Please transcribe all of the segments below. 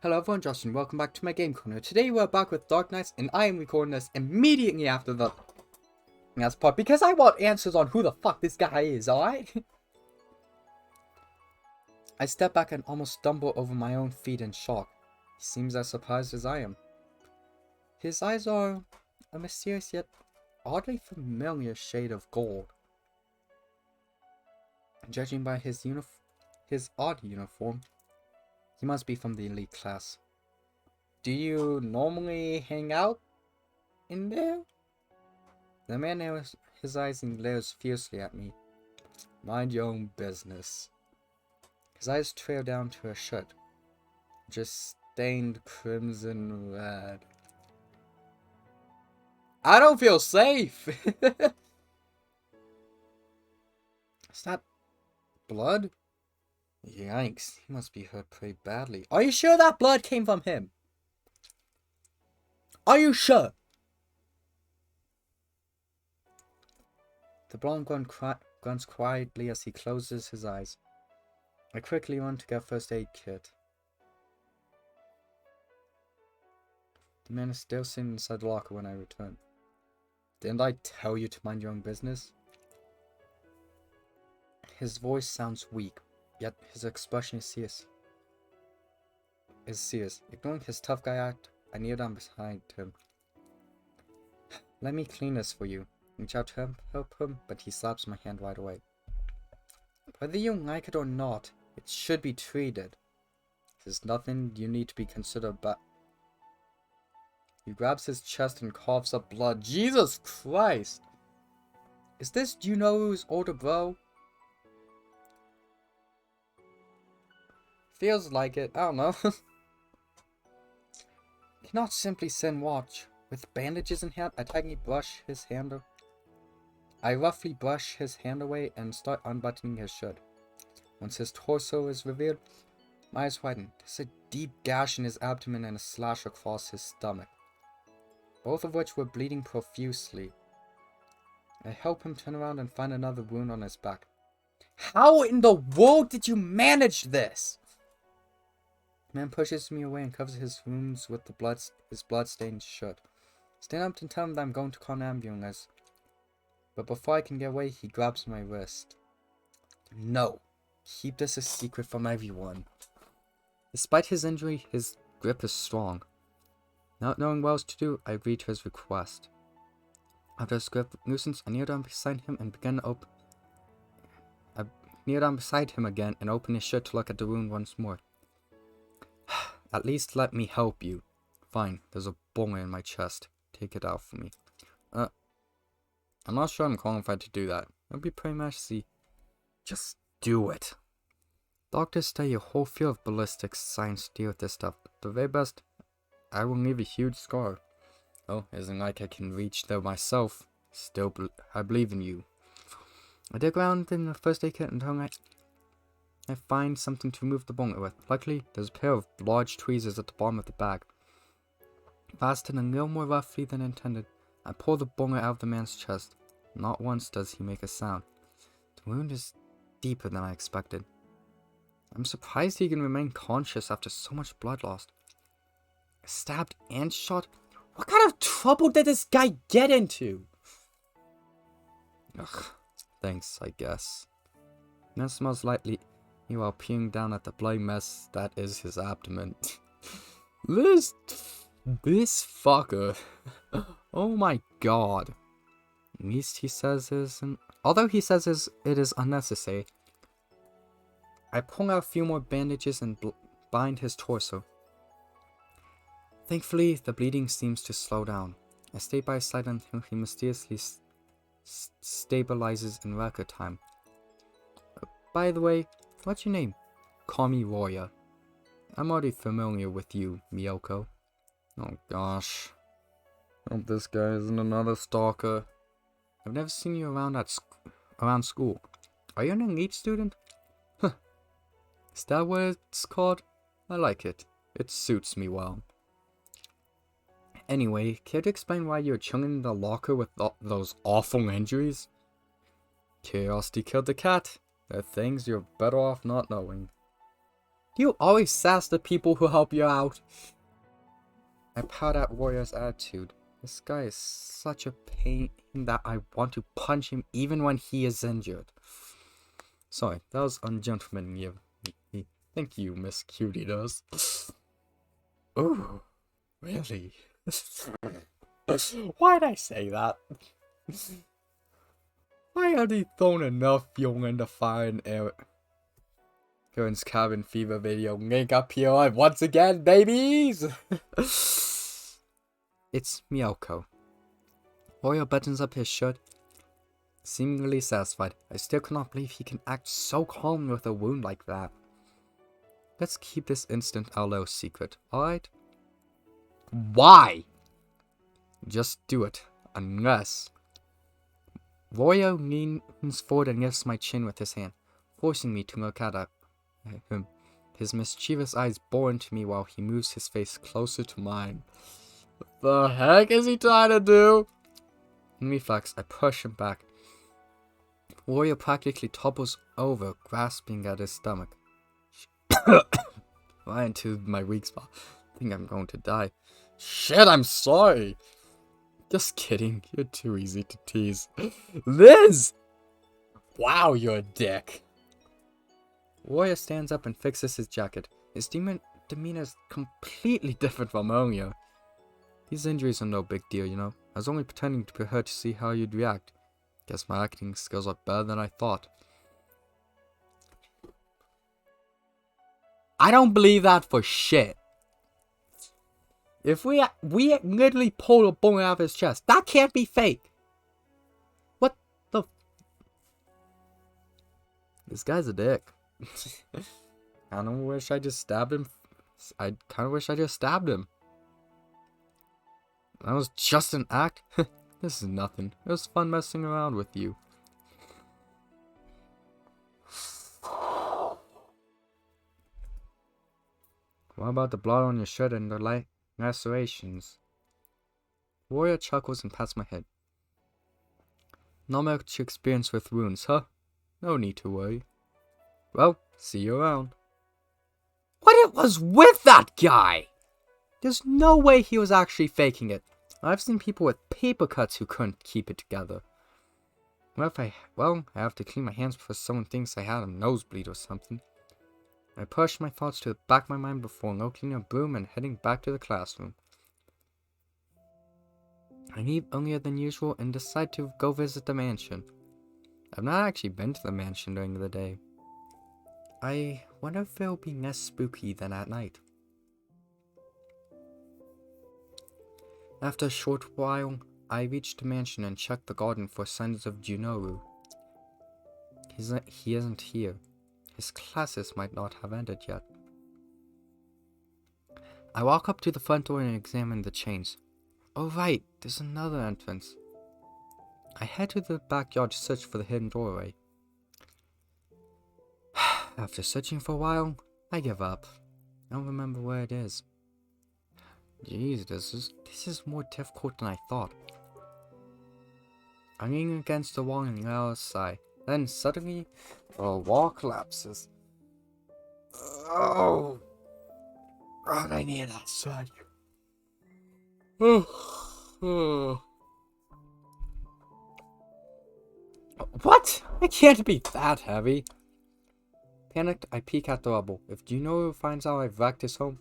Hello everyone, Justin. Welcome back to my game corner. Today we're back with Dark Knights, and I am recording this immediately after the last part because I want answers on who the fuck this guy is, alright? I step back and almost stumble over my own feet in shock. He seems as surprised as I am. His eyes are a mysterious yet oddly familiar shade of gold. Judging by his odd uniform, he must be from the elite class. Do you normally hang out in there? The man narrows his eyes and glares fiercely at me. Mind your own business. His eyes trail down to her shirt, just stained crimson red. I don't feel safe! Is that blood? Yikes, he must be hurt pretty badly. Are you sure that blood came from him? Are you sure? The blonde grunts quietly as he closes his eyes. I quickly run to get a first aid kit. The man is still sitting inside the locker when I return. Didn't I tell you to mind your own business? His voice sounds weak, yet his expression is serious. Ignoring his tough guy act, I kneel down beside him. Let me clean this for you. Reach out to help him, but he slaps my hand right away. Whether you like it or not, it should be treated. There's nothing you need to be considered about. He grabs his chest and coughs up blood. Jesus Christ! Is this Juno's older bro? Feels like it. I don't know. Cannot simply sit and watch. With bandages in hand, I roughly brush his hand away and start unbuttoning his shirt. Once his torso is revealed, my eyes widen. There's a deep gash in his abdomen and a slash across his stomach, both of which were bleeding profusely. I help him turn around and find another wound on his back. How in the world did you manage this? The man pushes me away and covers his wounds with his blood-stained shirt. Stand up and tell him that I'm going to call an ambulance. But before I can get away, he grabs my wrist. No. Keep this a secret from everyone. Despite his injury, his grip is strong. Not knowing what else to do, I agree to his request. After his grip loosens, I kneel down beside him and open his shirt to look at the wound once more. At least let me help you. Fine, there's a bullet in my chest. Take it out for me. I'm not sure I'm qualified to do that. It'd be pretty messy. Just do it. Doctors study a whole field of ballistics science to deal with this stuff. The very best, I will leave a huge scar. Oh, isn't like I can reach there myself. Still, I believe in you. I dig around in the first aid kit until I find something to remove the bullet with. Luckily, there's a pair of large tweezers at the bottom of the bag. Fastened a little more roughly than intended, I pull the bullet out of the man's chest. Not once does he make a sound. The wound is deeper than I expected. I'm surprised he can remain conscious after so much blood lost. Stabbed and shot? What kind of trouble did this guy get into? Ugh, thanks, I guess. Man smells lightly while peering down at the bloody mess that is his abdomen. This fucker. Oh my god. At least he says although he says it is unnecessary. I pull out a few more bandages and bind his torso. Thankfully, the bleeding seems to slow down. I stay by his side until he mysteriously stabilizes in record time. By the way, what's your name? Call me Roya. I'm already familiar with you, Miyoko. Oh gosh. Hope this guy isn't another stalker. I've never seen you around school. Are you an elite student? Huh. Is that what it's called? I like it. It suits me well. Anyway, care to explain why you're chilling in the locker with those awful injuries? Curiosity killed the cat. There are things you're better off not knowing. You always sass the people who help you out. I pout at Warrior's attitude. This guy is such a pain that I want to punch him even when he is injured. Sorry, that was ungentlemanly of me. Thank you, Miss Cutie Does. Oh, really? Why'd I say that? Why had he thrown enough fuel in the fire and air? Karen's cabin fever video. Link up here live once again, babies! It's Miyoko. Warrior buttons up his shirt, seemingly satisfied. I still cannot believe he can act so calm with a wound like that. Let's keep this incident our little secret, alright? Why? Just do it. Unless... Warrior leans forward and lifts my chin with his hand, forcing me to look at him. His mischievous eyes bore into me while he moves his face closer to mine. What the heck is he trying to do? In reflex, I push him back. Warrior practically topples over, grasping at his stomach. Right into my weak spot. I think I'm going to die. Shit, I'm sorry. Just kidding. You're too easy to tease. Liz! Wow, you're a dick. Warrior stands up and fixes his jacket. His demeanor is completely different from earlier. These injuries are no big deal, you know. I was only pretending to be hurt to see how you'd react. Guess my acting skills are better than I thought. I don't believe that for shit. If we literally pulled a bullet out of his chest, that can't be fake. What the? This guy's a dick. I kind of wish I just stabbed him. I kind of wish I just stabbed him. That was just an act. This is nothing. It was fun messing around with you. What about the blood on your shirt and the lacerations? Warrior chuckles and pats my head. Not much experience with wounds, huh? No need to worry. Well, see you around. What it was with that guy? There's no way he was actually faking it. I've seen people with paper cuts who couldn't keep it together. I have to clean my hands before someone thinks I had a nosebleed or something. I pushed my thoughts to the back of my mind before locating a broom and heading back to the classroom. I leave earlier than usual and decide to go visit the mansion. I've not actually been to the mansion during the day. I wonder if it'll be less spooky than at night. After a short while, I reached the mansion and checked the garden for signs of Junoru. He isn't here. His classes might not have ended yet. I walk up to the front door and examine the chains. Oh right, there's another entrance. I head to the backyard to search for the hidden doorway. After searching for a while, I give up. I don't remember where it is. Jeez, this is more difficult than I thought. I'm leaning against the wall and let out a sigh. Then suddenly, the wall collapses. Oh, God, I need that sigh. What? It can't be that heavy. Panicked, I peek at the rubble. If Juno finds out I've wrecked his home,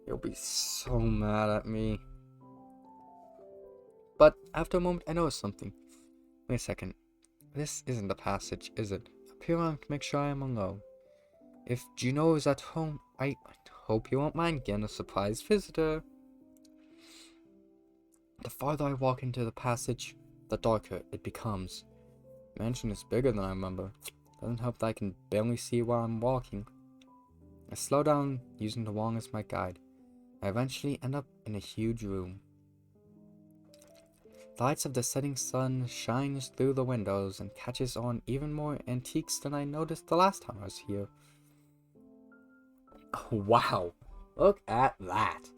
he'll be so mad at me. But after a moment, I notice something. Wait a second. This isn't the passage, is it? Up here to make sure I am alone. If Juno is at home, I hope you won't mind getting a surprise visitor. The farther I walk into the passage, the darker it becomes. The mansion is bigger than I remember. Doesn't help that I can barely see while I'm walking. I slow down, using the wall as my guide. I eventually end up in a huge room. The lights of the setting sun shines through the windows and catches on even more antiques than I noticed the last time I was here. Oh, wow, look at that.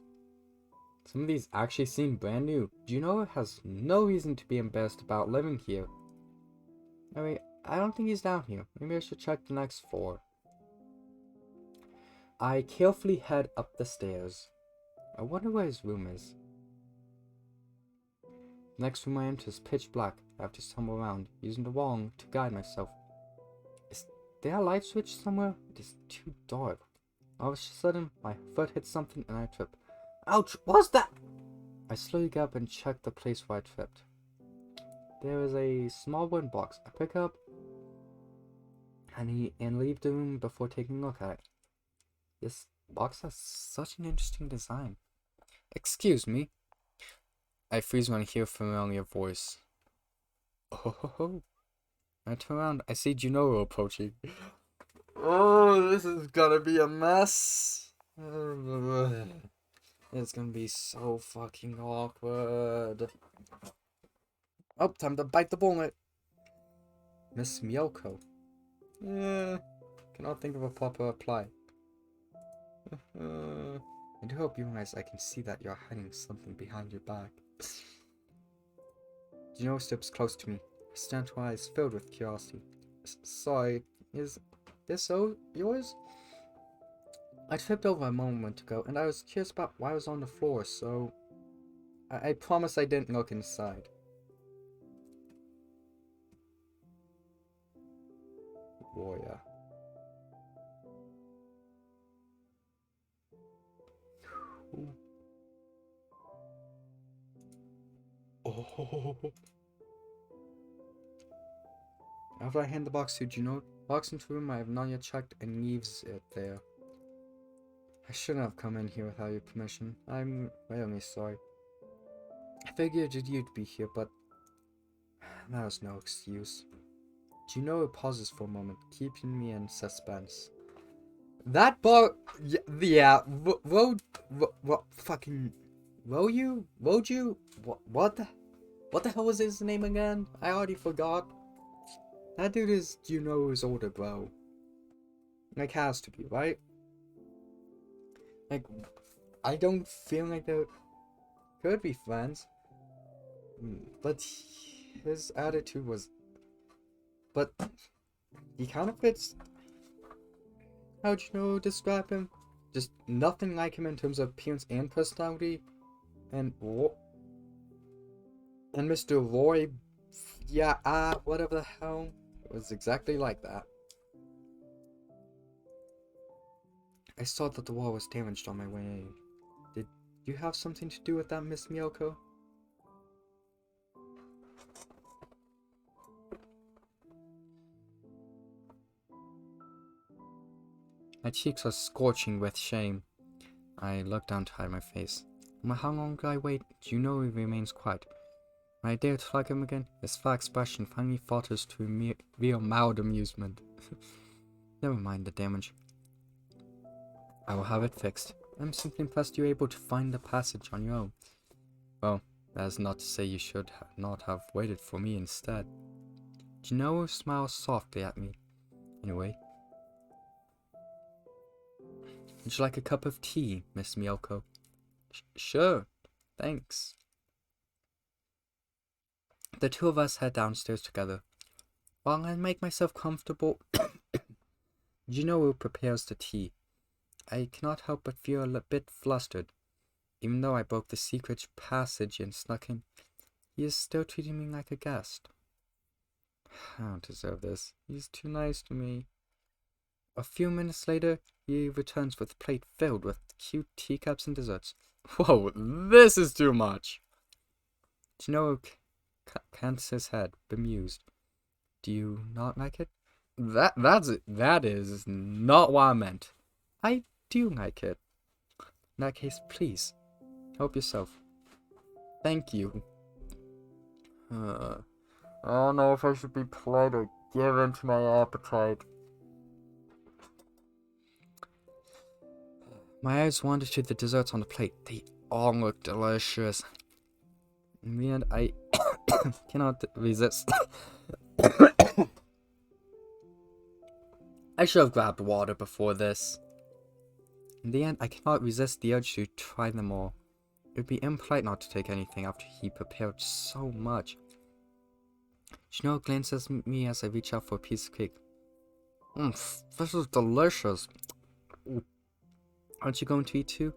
Some of these actually seem brand new. Juno has no reason to be embarrassed about living here. Anyway, I don't think he's down here. Maybe I should check the next floor. I carefully head up the stairs. I wonder where his room is. Next room I enter is pitch black. I have to stumble around, using the wand to guide myself. Is there a light switch somewhere? It is too dark. All of a sudden, my foot hits something and I trip. Ouch! What's that? I slowly get up and check the place where I tripped. There is a small wooden box. I pick up and leave the room before taking a look at it. This box has such an interesting design. Excuse me. I freeze when I hear a familiar voice. Oh ho ho. I turn around. I see Junoro approaching. Oh, this is gonna be a mess. It's gonna be so fucking awkward. Oh, time to bite the bullet. Miss Miyoko. Cannot think of a proper reply. I do hope you realize I can see that you're hiding something behind your back. Junoro steps close to me. I stand to her eyes filled with curiosity. Sorry, is this yours? I tripped over a moment ago, and I was curious about why I was on the floor, so I promise I didn't look inside. Warrior. Oh. After I hand the box to Juno, walks into the room I have not yet checked and leaves it there. I shouldn't have come in here without your permission. I'm really sorry. I figured you'd be here, but that was no excuse. Juno pauses for a moment, keeping me in suspense. That bar, yeah, fucking, Roju, what the hell was his name again? I already forgot. That dude is Juno's older bro. Like, has to be, right? Like, I don't feel like they could be friends. But his attitude was... But he kind of fits... How'd you describe him? Just nothing like him in terms of appearance and personality. And Mr. Roy... Yeah, whatever the hell. It was exactly like that. I saw that the wall was damaged on my way in. Did you have something to do with that, Miss Miyoko? My cheeks are scorching with shame. I look down to hide my face. No matter how long I wait, Juno remains quiet. When I dare to like him again, his flat expression finally falters to real mild amusement. Never mind the damage. I will have it fixed. I'm simply impressed you were able to find the passage on your own. Well, that is not to say you should not have waited for me instead. Juno smiles softly at me. Anyway. Would you like a cup of tea, Miss Miyoko? Sure, thanks. The two of us head downstairs together. While I make myself comfortable, Juno prepares the tea. I cannot help but feel a bit flustered. Even though I broke the secret passage and snuck in, he is still treating me like a guest. I don't deserve this. He's too nice to me. A few minutes later, he returns with a plate filled with cute teacups and desserts. Whoa, this is too much! Juno cants his head, bemused. Do you not like it? That is not what I meant. I do like it. In that case, please, help yourself. Thank you. I don't know if I should be polite or give in to my appetite. My eyes wander to the desserts on the plate. They all look delicious. In the end, I cannot resist. I should have grabbed water before this. In the end, I cannot resist the urge to try them all. It would be impolite not to take anything after he prepared so much. Juno glances at me as I reach out for a piece of cake. This is delicious. Aren't you going to eat too?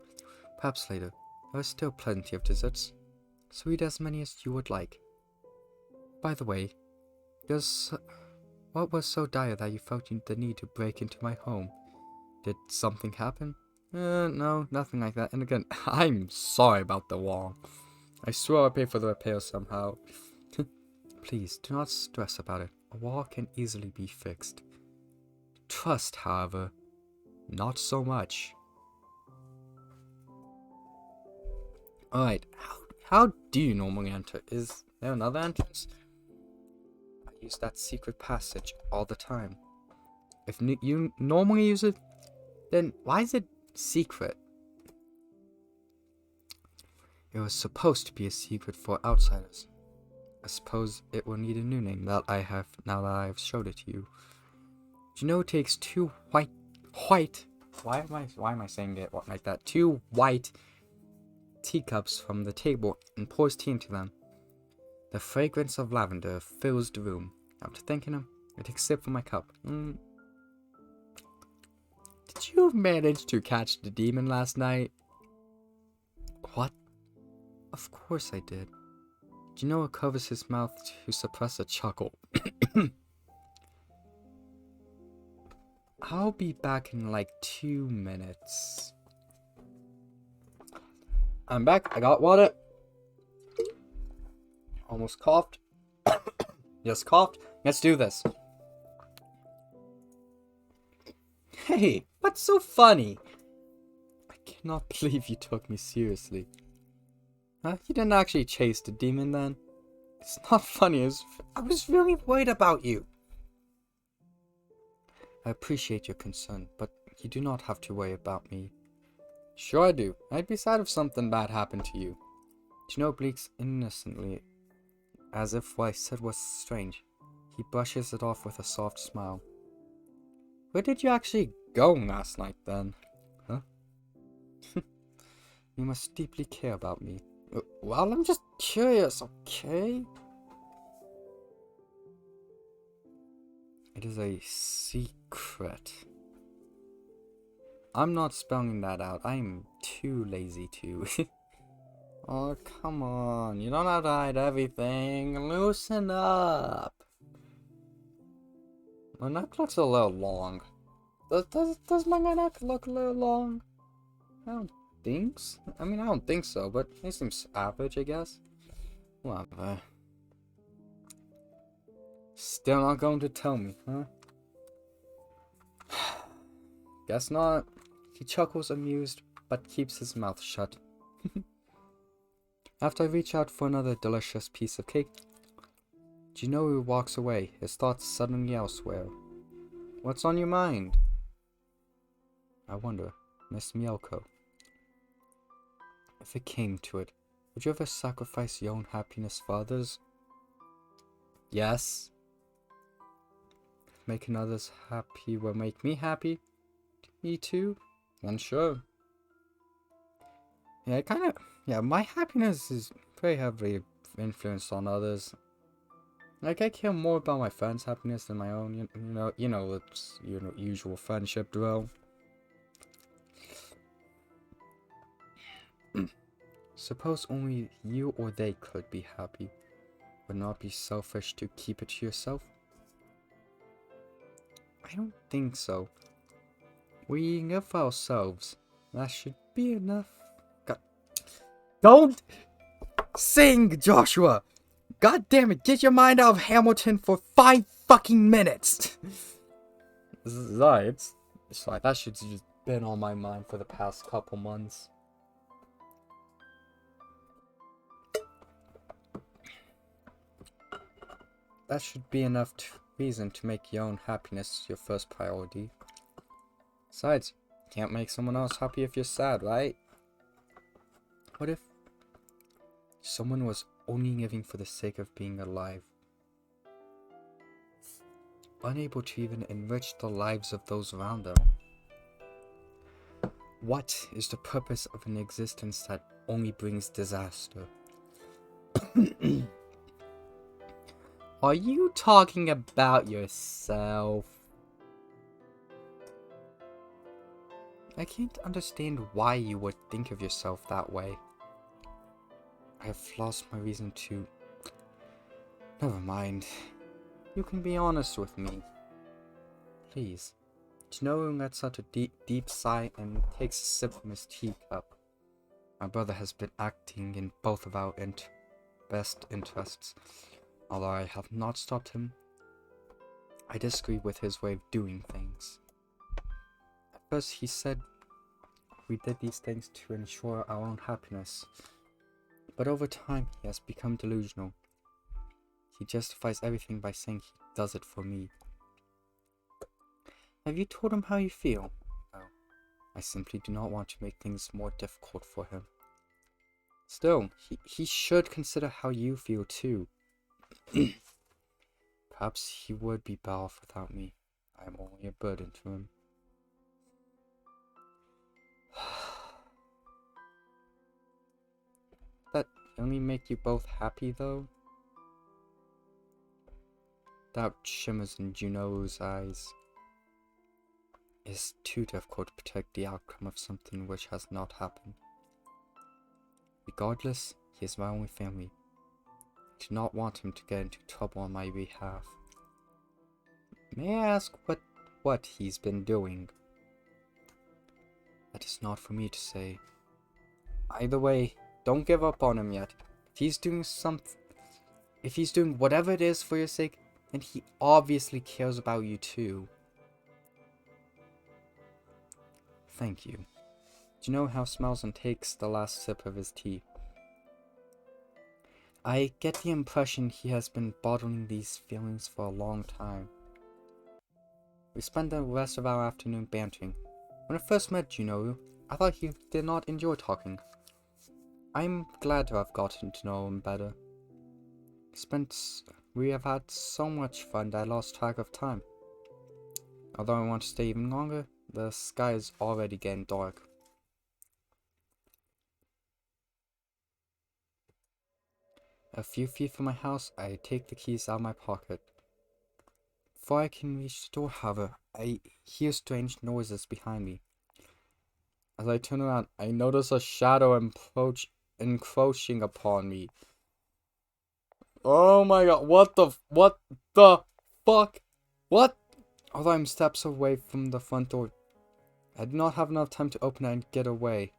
Perhaps later. There are still plenty of desserts. So eat as many as you would like. By the way, what was so dire that you felt the need to break into my home? Did something happen? No, nothing like that. And again, I'm sorry about the wall. I swear I'll pay for the repair somehow. Please, do not stress about it. A wall can easily be fixed. Trust, however, not so much. Alright, how do you normally enter? Is there another entrance? I use that secret passage all the time. If you normally use it, then why is it secret? It was supposed to be a secret for outsiders. I suppose it will need a new name that I have now that I have showed it to you. Do you know it takes two white why am I saying it like that? 2 white teacups from the table and pours tea into them. The fragrance of lavender fills the room. After thanking him, I take a sip from my cup. Did you manage to catch the demon last night? What? Of course I did. Do you know it covers his mouth to suppress a chuckle? I'll be back in like 2 minutes. I'm back. I got water. Almost coughed. Just coughed. Let's do this. Hey, what's so funny? I cannot believe you took me seriously. Huh? You didn't actually chase the demon then? It's not funny. I was really worried about you. I appreciate your concern, but you do not have to worry about me. Sure I do. I'd be sad if something bad happened to you. Do you know, blinks innocently, as if what I said was strange. He brushes it off with a soft smile. Where did you actually go last night then? Huh? You must deeply care about me. Well, I'm just curious, okay? It is a secret. I'm not spelling that out. I'm too lazy to. Oh, come on. You don't have to hide everything. Loosen up. My neck looks a little long. Does my neck look a little long? I don't think so. I mean, I don't think so, but it seems average, I guess. Whatever. Still not going to tell me, huh? Guess not. He chuckles amused, but keeps his mouth shut. After I reach out for another delicious piece of cake, do you know who walks away, his thoughts suddenly elsewhere? What's on your mind? I wonder, Miss Mielko. If it came to it, would you ever sacrifice your own happiness for others? Yes. Making others happy will make me happy. Me too? Then sure. Yeah, my happiness is very heavily influenced on others. Like, I care more about my friends' happiness than my own. You know, it's usual friendship drill. Suppose only you or they could be happy. Would not be selfish to keep it to yourself? I don't think so. We live for ourselves. That should be enough. God. Don't sing, Joshua! God damn it, get your mind out of Hamilton for 5 fucking minutes! Sorry, it's like that shit's just been on my mind for the past couple months. That should be enough reason to make your own happiness your first priority. Besides, you can't make someone else happy if you're sad, right? What if someone was only living for the sake of being alive? Unable to even enrich the lives of those around them? What is the purpose of an existence that only brings disaster? Are you talking about yourself? I can't understand why you would think of yourself that way. I have lost my reason to... Never mind. You can be honest with me. Please. Jino lets out a deep sigh and takes a sip from his teacup. My brother has been acting in both of our best interests. Although I have not stopped him, I disagree with his way of doing things. At first he said we did these things to ensure our own happiness. But over time he has become delusional. He justifies everything by saying he does it for me. Have you told him how you feel? No. I simply do not want to make things more difficult for him. Still, he should consider how you feel too. Perhaps he would be better off without me. I am only a burden to him. That only make you both happy though? Doubt shimmers in Juno's eyes. It is too difficult to predict the outcome of something which has not happened. Regardless, he is my only family. I do not want him to get into trouble on my behalf. May I ask what he's been doing? That is not for me to say. Either way, don't give up on him yet. If he's doing whatever it is for your sake, then he obviously cares about you too. Thank you. Jino how smiles and takes the last sip of his tea. I get the impression he has been bottling these feelings for a long time. We spent the rest of our afternoon bantering. When I first met Jino, I thought he did not enjoy talking. I'm glad to have gotten to know him better. We have had so much fun that I lost track of time. Although I want to stay even longer, the sky is already getting dark. A few feet from my house, I take the keys out of my pocket. Before I can reach the door, however, I hear strange noises behind me. As I turn around, I notice a shadow encroaching upon me. Oh my god, what the fuck? What? Although I'm steps away from the front door, I do not have enough time to open it and get away.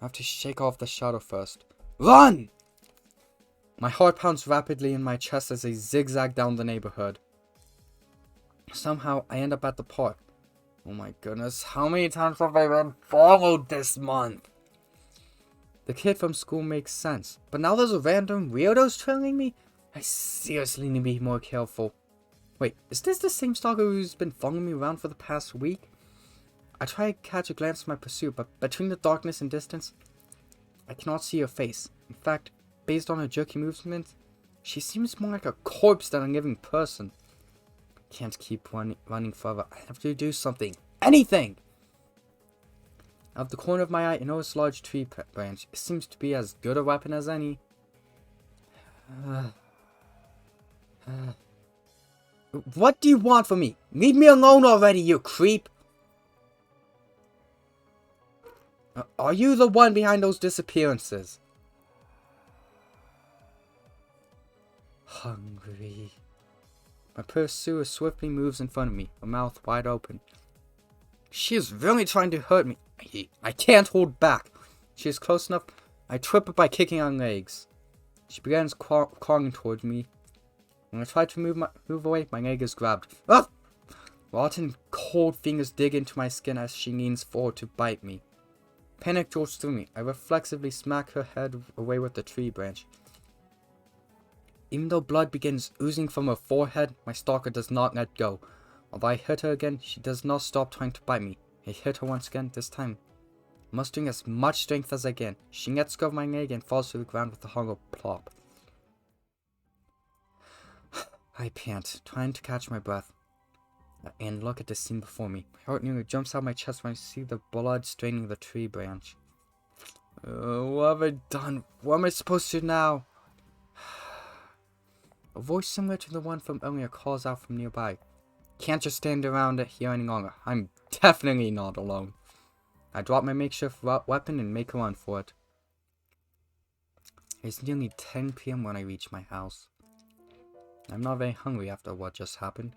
I have to shake off the shadow first. Run! My heart pounds rapidly in my chest as I zigzag down the neighborhood. Somehow, I end up at the park. Oh my goodness, how many times have I been followed this month? The kid from school makes sense, but now there's a random weirdos trailing me? I seriously need to be more careful. Wait, is this the same stalker who's been following me around for the past week? I try to catch a glance at my pursuit, but between the darkness and distance, I cannot see her face. In fact, based on her jerky movements, she seems more like a corpse than a living person. I can't keep running forever. I have to do something. Anything! Out of the corner of my eye, I notice a large tree branch. It seems to be as good a weapon as any. What do you want from me? Leave me alone already, you creep! Are you the one behind those disappearances? Hungry. My pursuer swiftly moves in front of me, her mouth wide open. She is really trying to hurt me. I can't hold back. She is close enough. I trip her by kicking her legs. She begins crawling towards me. When I try to move away, my leg is grabbed. Ah! Rotten, cold fingers dig into my skin as she leans forward to bite me. Panic jolts through me. I reflexively smack her head away with the tree branch. Even though blood begins oozing from her forehead, my stalker does not let go. Although I hit her again, she does not stop trying to bite me. I hit her once again, this time mustering as much strength as I can. She lets go of my leg and falls to the ground with a hollow plop. I pant, trying to catch my breath, and look at the scene before me. My heart nearly jumps out of my chest when I see the blood straining the tree branch. What have I done? What am I supposed to do now? A voice similar to the one from earlier calls out from nearby. Can't just stand around here any longer. I'm definitely not alone. I drop my makeshift weapon and make a run for it. It's nearly 10 p.m. when I reach my house. I'm not very hungry after what just happened,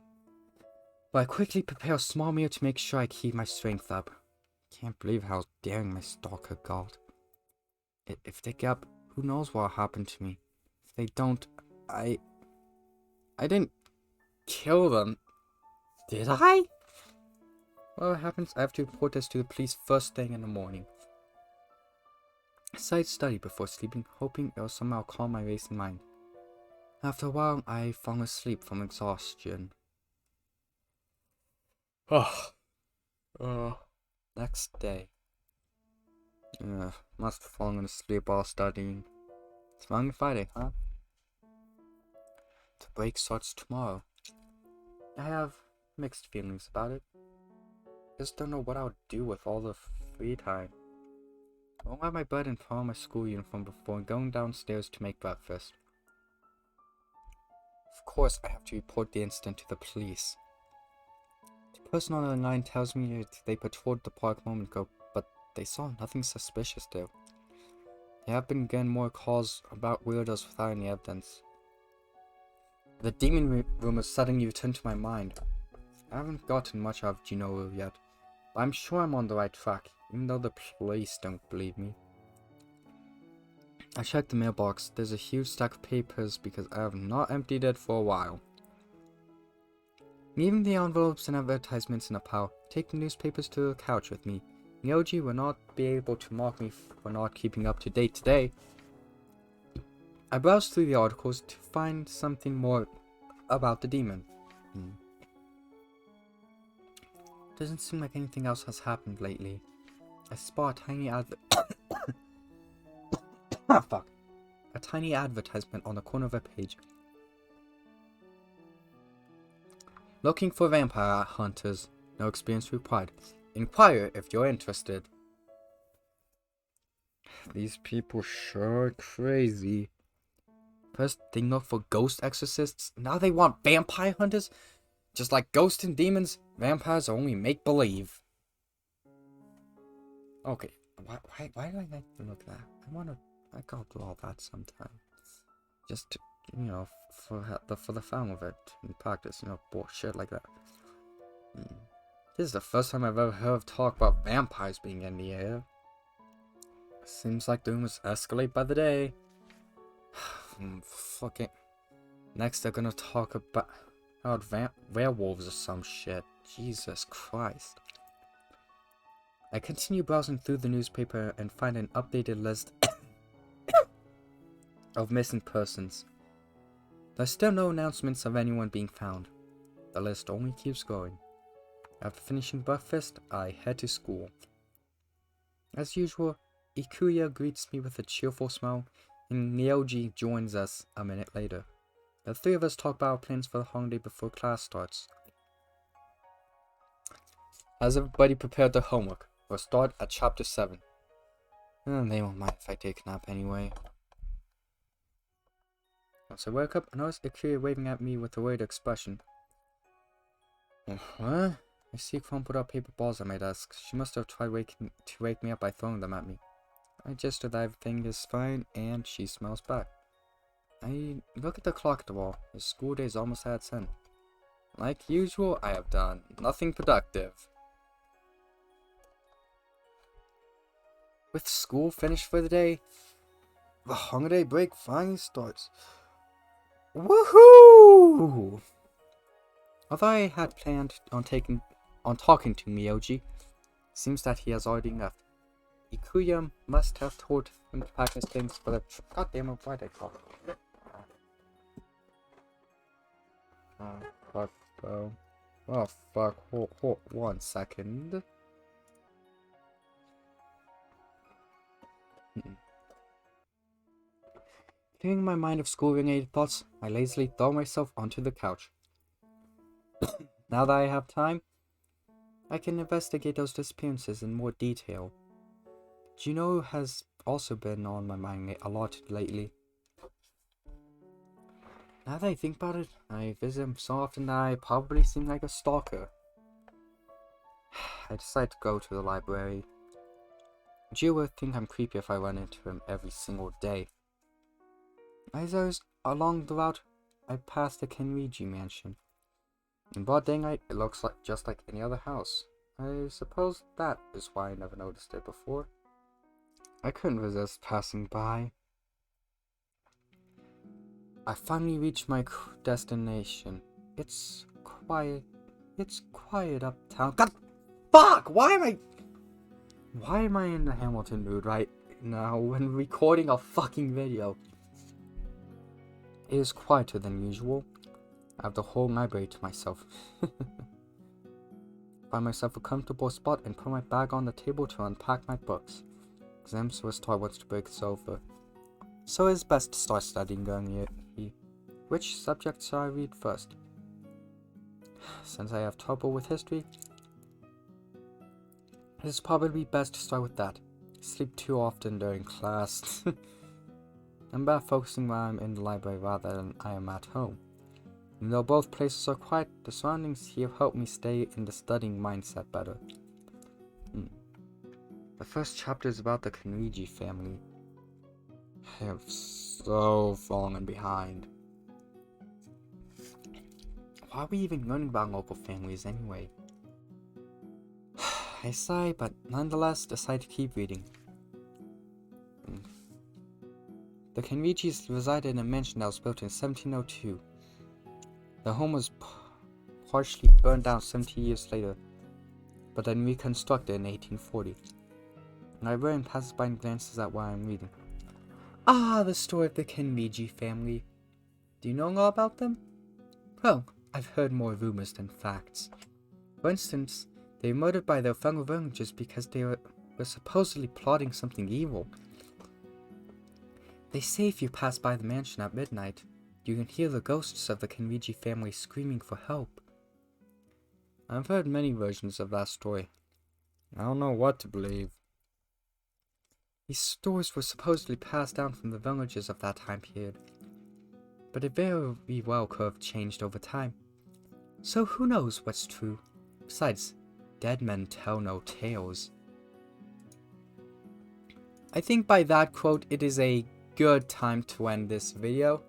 but I quickly prepare a small meal to make sure I keep my strength up. Can't believe how daring my stalker got. If they get up, who knows what'll happen to me. If they don't, I didn't kill them. Did I? Well, it happens, I have to report this to the police first thing in the morning. So I'd study before sleeping, hoping it'll somehow calm my racing mind. After a while, I fall asleep from exhaustion. Next day. Must have fallen asleep while studying. It's only Friday, huh? The break starts tomorrow. I have mixed feelings about it. Just don't know what I'll do with all the free time. I won't have my bed and put on my school uniform before going downstairs to make breakfast. Of course, I have to report the incident to the police. The person on the line tells me that they patrolled the park a moment ago, but they saw nothing suspicious there. There have been getting more calls about weirdos without any evidence. The demon room is suddenly returned to my mind. I haven't gotten much out of Genoa yet, but I'm sure I'm on the right track, even though the police don't believe me. I checked the mailbox. There's a huge stack of papers because I have not emptied it for a while. Leaving the envelopes and advertisements in a pile, take the newspapers to the couch with me. Myoji will not be able to mock me for not keeping up to date today. I browsed through the articles to find something more about the demon. Doesn't seem like anything else has happened lately. I spot a tiny a tiny advertisement on the corner of a page. Looking for vampire hunters. No experience required. Inquire if you're interested. These people sure are crazy. First they look for ghost exorcists, now they want vampire hunters? Just like ghosts and demons, vampires are only make-believe. Okay, why do I like to look at that? I go through all that sometime. Just to, for the fun of it, and practice, bullshit like that. This is the first time I've ever heard of talk about vampires being in the air. Seems like the rumors escalate by the day. Fuck it. Next they're gonna talk about werewolves or some shit. Jesus Christ. I continue browsing through the newspaper and find an updated list of missing persons. There's still no announcements of anyone being found. The list only keeps going. After finishing breakfast, I head to school. As usual, Ikuya greets me with a cheerful smile, and Myoji joins us a minute later. The three of us talk about our plans for the holiday before class starts. Has everybody prepared their homework? We'll start at chapter 7. They won't mind if I take a nap anyway. Once I wake up, I notice Ikuya waving at me with a worried expression. What? I see crumpled up paper balls on my desk. She must have tried to wake me up by throwing them at me. I gesture that everything is fine, and she smiles back. I look at the clock at the wall. The school day is almost at its end. Like usual, I have done nothing productive. With school finished for the day, the holiday break finally starts. Woohoo! Although I had planned on talking to Myoji, seems that he has already left. Ikuya must have told him to pack his things for the trip. God damn it, why'd I call it? Oh, fuck, bro. Oh, fuck. Hold 1 second. Clearing my mind of school-related thoughts, I lazily throw myself onto the couch. Now that I have time, I can investigate those disappearances in more detail. Juno has also been on my mind a lot lately. Now that I think about it, I visit him so often that I probably seem like a stalker. I decide to go to the library. You would think I'm creepy if I run into him every single day. As I was along the route, I passed the Kenriji mansion. In broad daylight, it looks like just like any other house. I suppose that is why I never noticed it before. I couldn't resist passing by. I finally reached my destination. It's quiet. It's quiet uptown. God, fuck! Why am I in the Hamilton mood right now when recording a fucking video? It is quieter than usual. I have the whole library to myself. Find myself a comfortable spot and put my bag on the table to unpack my books. Exam semester wants to break us over. So it's best to start studying early. Which subject shall I read first? Since I have trouble with history, it is probably best to start with that. I sleep too often during class. I'm better focusing when I'm in the library rather than I am at home. Even though both places are quiet, the surroundings here help me stay in the studying mindset better. The first chapter is about the Kenriji family. I am so fallen behind. Why are we even learning about local families anyway? I sigh, but nonetheless decide to keep reading. The Kenrijis resided in a mansion that was built in 1702. The home was partially burned down 70 years later, but then reconstructed in 1840. A librarian passes by and glances at what I'm reading. Ah, the story of the Kenriji family. Do you know a lot about them? Well, I've heard more rumors than facts. For instance, they were murdered by their fellow villagers because they were supposedly plotting something evil. They say if you pass by the mansion at midnight, you can hear the ghosts of the Kenriji family screaming for help. I've heard many versions of that story. I don't know what to believe. These stories were supposedly passed down from the villagers of that time period, but it very well could have changed over time. So who knows what's true? Besides, dead men tell no tales. I think by that quote, it is a good time to end this video.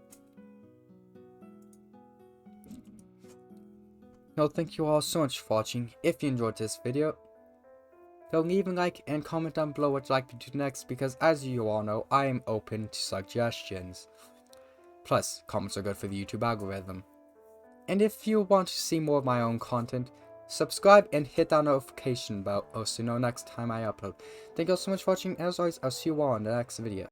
No, thank you all so much for watching. If you enjoyed this video, don't leave a like and comment down below what you'd like me to do next, because as you all know, I am open to suggestions. Plus, comments are good for the YouTube algorithm. And if you want to see more of my own content, subscribe and hit that notification bell so you know next time I upload. Thank you all so much for watching. As always, I'll see you all in the next video.